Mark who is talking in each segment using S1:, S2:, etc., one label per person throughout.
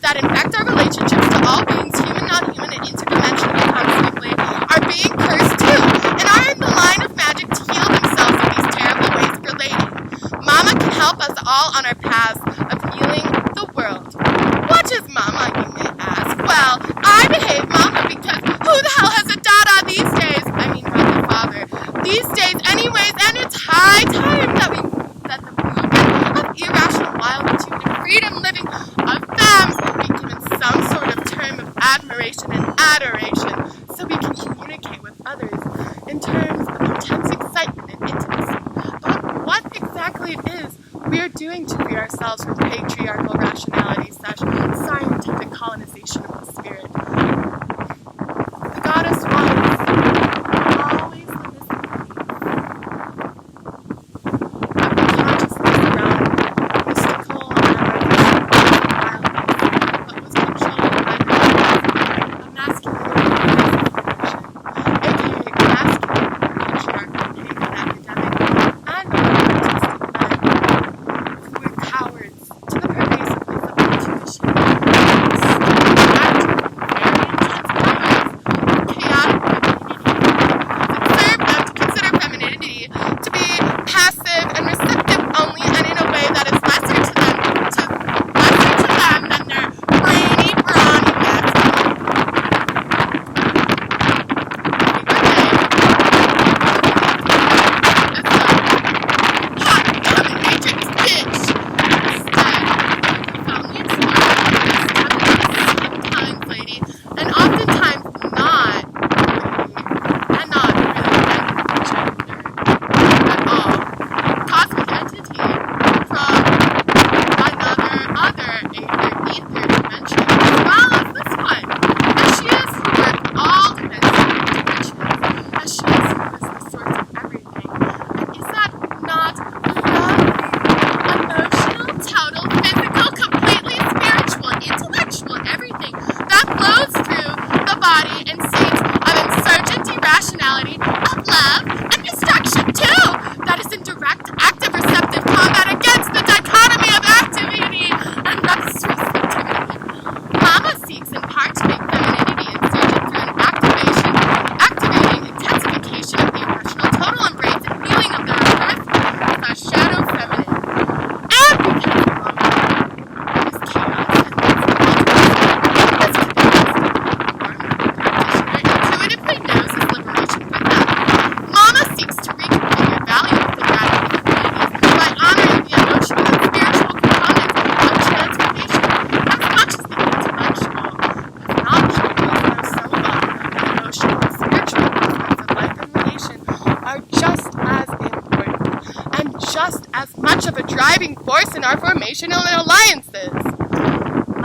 S1: that infect our relationships to all beings, human, non-human, and interdimensional constantly, are being cursed too, and are in the line of magic to heal themselves in these terrible ways of relating. MaMa can help us all on our paths of healing the world. What is MaMa, you may ask? Well, I behave MaMa because who the hell has a dada these days? I mean, rather father. These days anyways, and it's high time that the movement of irrational wilditude and freedom living of them be given some sort of term of admiration and adoration, so we can communicate with others in terms of intense excitement and intimacy. But what exactly it is we are doing to free ourselves from patriarchal rationality / scientific colonization of the spirit. The goddess was always the missing piece of the consciousness around mystical and violence, but was controlled by the masculine aka masculine patriarchal pagan academic and artistic men who were cowards to the pervasiveness of intuition, active, very intense violence, chaotic femininity. It served them to consider femininity to be passive and receptive only, and in a way that is lesser to them than their brainy, brawny masculine. And oftentimes not really gender at all. Cosmic entity from another ether dimension, as well as this one. As she is who worked all dimensions, as she is who is the source of everything. And is that not lovely? Emotional, total, physical, completely spiritual, intellectual, everything that flows through the body and seeds of insurgent irrationality, of love, and destruction too, that is in direct, active, receptive combat against the dichotomy of activity and restrictivity. MaMa seeks in part to make femininity insurgent through an activating intensification of the irrational total embrace and healing of the reverse / shadow feminine. And because MaMa is chaos and intuitively knows his liberation from them, MaMa seeks to reconfigure value of the radical communities by honoring the emotional and spiritual components of transformation as much as the intellectual, as not people know so well that the emotional and spiritual components of life and relation are just as important and just as much of a driving force in our formational alliances.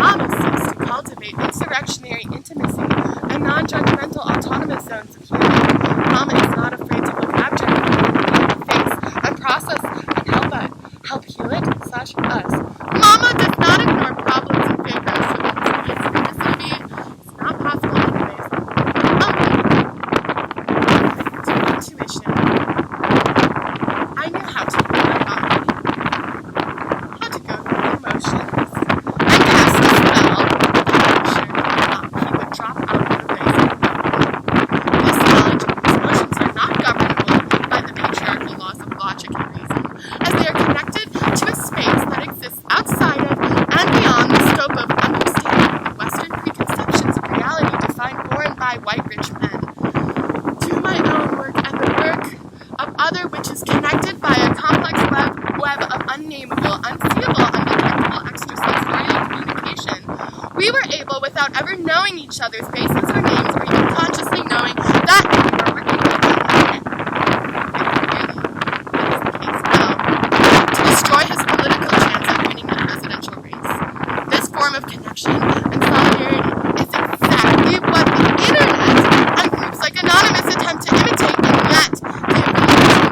S1: MaMa seeks to cultivate insurrectionary intimacy and non-judgmental autonomous zones of healing. MaMa is not afraid to look abjectly in the face and process and help heal it / us. MaMa does not ignore problems in favor of solutions. It's not possible anyways. To intuition. I knew how to heal my body, how to go through the motions, and cast a spell with the emotion he would drop out of the face of the This knowledge and these motions are not governable by the patriarchal laws of logic and reason, as they are connected to a space that exists outside of and beyond the scope of understanding of the Western preconceptions of reality defined for and by white rich men. Do my own work and the work of other which is connected by a complex web of unnameable, unseeable, undetectable extrasensorial communication. We were able, without ever knowing each other's faces or names, or even consciously knowing that we were working with one another, to destroy his political chance at winning the presidential race. This form of connection and solidarity is exactly what the internet and groups like Anonymous attempt to imitate, and yet the ability to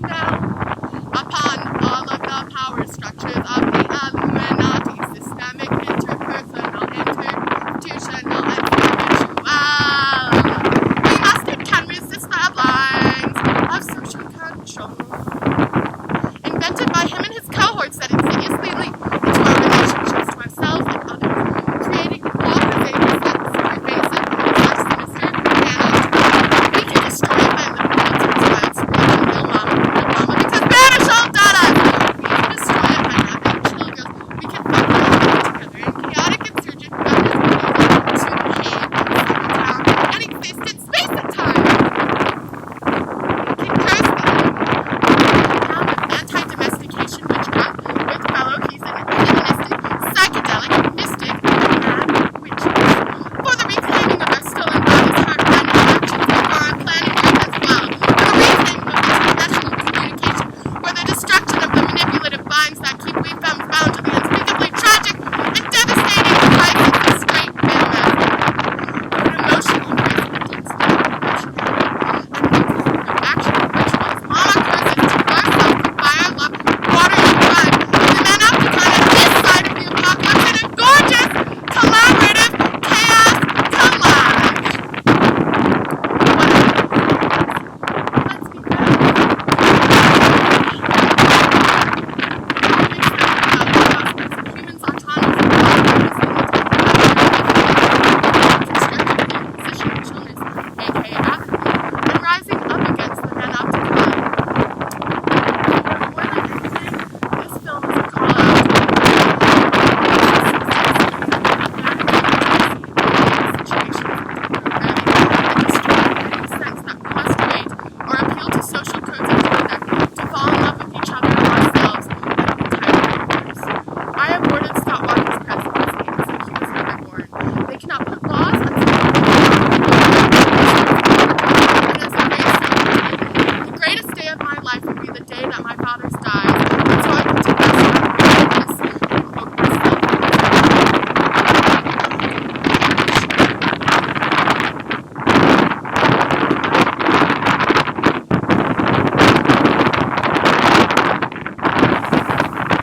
S2: Now,